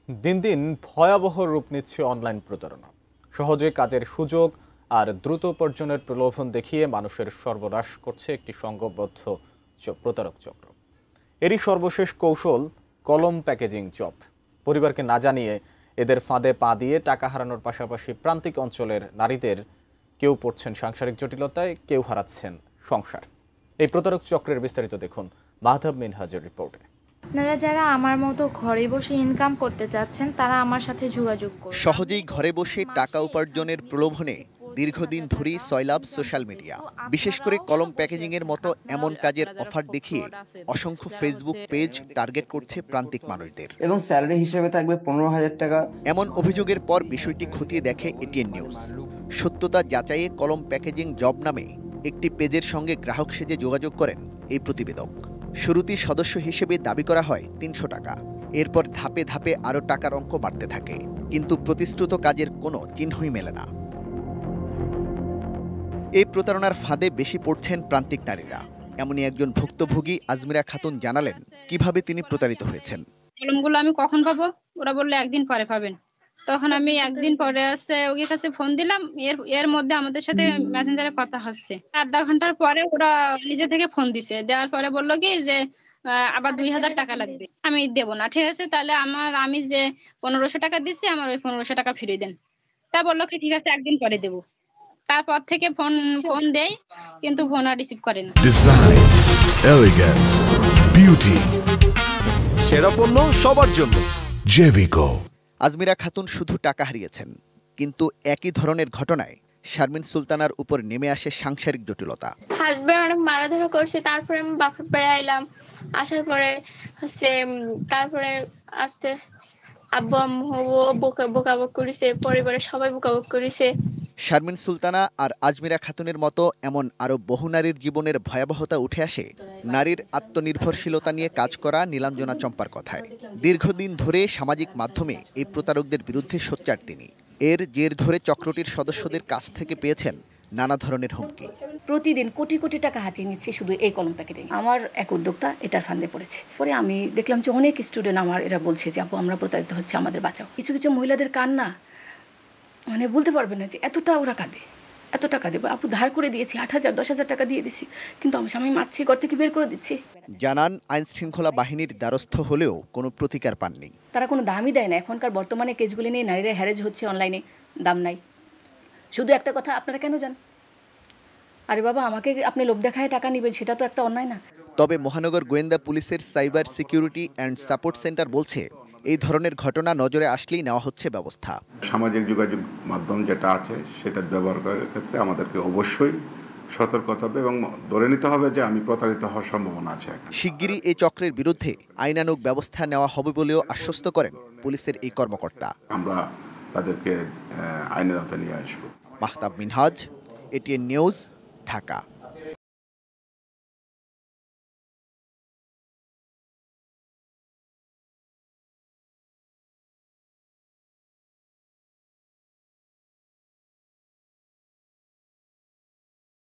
দিন দিন ভয়াবহ রূপ নিচ্ছে অনলাইন প্রতারণা। সহজে কাজের সুযোগ আর দ্রুত উপার্জনের প্রলোভন দেখিয়ে মানুষের সর্বনাশ করছে একটি সংঘবদ্ধ প্রতারক চক্র। এরই সর্বশেষ কৌশল কলম প্যাকেজিং জব। পরিবারকে না জানিয়ে এদের ফাঁদে পা দিয়ে টাকা হারানোর পাশাপাশি প্রান্তিক অঞ্চলের নারীদের কেউ পড়ছেন সাংসারিক জটিলতায়, কেউ হারাচ্ছেন সংসার। এই প্রতারক চক্রের বিস্তারিত দেখুন মাহতাব মিনহাজের রিপোর্টে। আপনারা যারা আমার মতো ঘরে বসে ইনকাম করতে চাচ্ছেন তারা আমার সাথে যোগাযোগ করুন। সহজেই ঘরে বসে টাকা উপার্জনের প্রলোভনে দীর্ঘদিন ধরেই সয়লাব সোশ্যাল মিডিয়া, বিশেষ করে কলম প্যাকেজিং এর মতো এমন কাজের অফার দেখিয়ে অসংখ্য ফেসবুক পেজ টার্গেট করছে প্রান্তিক মানুষদের। এবং স্যালারি হিসেবে থাকবে 15,000 টাকা। এমন অভিযোগের পর বিষয়টি খতিয়ে দেখে এটিএন নিউজ। সত্যতা যাচাইয়ে কলম প্যাকেজিং জব নামে একটি পেজের সঙ্গে গ্রাহক সেজে যোগাযোগ করেন এই প্রতিবেদক। শুরুতেই সদস্য হিসেবে দাবি করা হয় 300 টাকা। এরপর ধাপে ধাপে আরও টাকার অঙ্ক বাড়তে থাকে, কিন্তু প্রতিশ্রুত কাজের কোনো চিহ্নই মেলে না। এই প্রতারণার ফাঁদে বেশি পড়ছেন প্রান্তিক নারীরা। এমনই একজন ভুক্তভোগী আজমিরা খাতুন জানালেন কিভাবে তিনি প্রতারিত হয়েছেন। কলমগুলো আমি কখন পাবো? ওরা বললো একদিন পরে পাবেন। তখন আমি একদিন পরে আসছে ওর কাছে ফোন দিলাম। এর মধ্যে আমাদের সাথে মেসেঞ্জারে কথা হচ্ছে। আধা ঘন্টার পরে ওরা নিজে থেকে ফোন দিছে, দেওয়ার পরে বললো কি যে আবার 2,000 টাকা লাগবে। আমি দেবো না। ঠিক আছে, তাহলে আমি যে 1500 টাকা দিচ্ছি আমার ওই 1500 টাকা ফিরিয়ে দেন। তা বললো কি ঠিক আছে একদিন পরে দেবো। তারপর থেকে ফোন দেই, কিন্তু ফোন আর রিসিভ করে না। ডিজাইন, এলিগেন্স, বিউটি, সেরা পণ্য সবার জন্য জেভিকো। আজমিরা খাতুন শুধু টাকা হারিয়েছেন, কিন্তু একই ধরনের ঘটনায় শারমিন সুলতানার উপর নেমে আসে সাংসারিক জটিলতা। হাজবেন্ড অনেক মারাধরা করছে, তারপরে আমি বাপের বাড়ি আইলাম। আসার পরে তারপরে আস্তে আব্বু আম্মু বোকাবক করেছে, পরিবারের সবাই বোকাবক করেছে। শারমিন সুলতানা আর আজমিরা খাতুনের মতো এমন আরও বহু নারীর জীবনের ভয়াবহতা উঠে আসে নারীর আত্মনির্ভরশীলতা নিয়ে কাজ করা নীলাঞ্জনা চম্পার কথায়। দীর্ঘদিন ধরে সামাজিক মাধ্যমে এই প্রতারকদের বিরুদ্ধে সোচ্চার তিনি। এর জের ধরে চক্রটির সদস্যদের কাছ থেকে পেয়েছেন নানা ধরনের হুমকি। প্রতিদিন কোটি কোটি টাকা হাতিয়ে নিচ্ছে শুধু এই কলম প্যাকেটিং। আমার এক উদ্যোক্তা এটার ফান্দে পড়েছে। পরে আমি দেখলাম যে অনেক স্টুডেন্ট আমার এরা বলছে যে আপু আমরা প্রতারিত হচ্ছে, আমাদের বাঁচাও। কিছু কিছু মহিলাদের কান্না মানে বলতে পারবে না যে এতটা ওরা কাঁদে, এতটা কাঁদে। আপু ধার করে দিয়েছি 8,000 10,000 টাকা দিয়ে দিছি, কিন্তু আমার স্বামী মারছি, ঘর থেকে বের করে দিচ্ছি। জানান আইন শৃঙ্খলা বাহিনীর দ্বারস্থ হলেও কোনো প্রতিকার পাননি। তারা কোনো দামই দেয় না। এখনকার বর্তমানে কেসগুলি নিয়ে নারীরা হ্যারেজ হচ্ছে অনলাইনে, দাম নাই। শুধু একটা কথা, আপনারা কেন যান? আরে বাবা, আমাকে আপনি লোভ দেখায় টাকা নেবেন, সেটা তো একটা অন্যায় না? তবে মহানগর গোয়েন্দা পুলিশের cyber security and support centre বলছে এই ধরনের ঘটনা নজরে আসলেই নেওয়া হচ্ছে ব্যবস্থা। সামাজিক যোগাযোগ মাধ্যম যেটা আছে সেটা ব্যবহার করার ক্ষেত্রে আমাদেরকে অবশ্যই সতর্ক হতে হবে এবং ধরে নিতে হবে যে আমি প্রতারিত হওয়ার সম্ভাবনা আছে। শিগগিরই এই চক্রের বিরুদ্ধে আইনানুগ ব্যবস্থা নেওয়া হবে বলেও আশ্বস্ত করেন পুলিশের এই কর্মকর্তা। আমরা তাদেরকে আইনের আওতায় নিয়ে আসবো। Mahtab Minhaj, ATN news, Dhaka.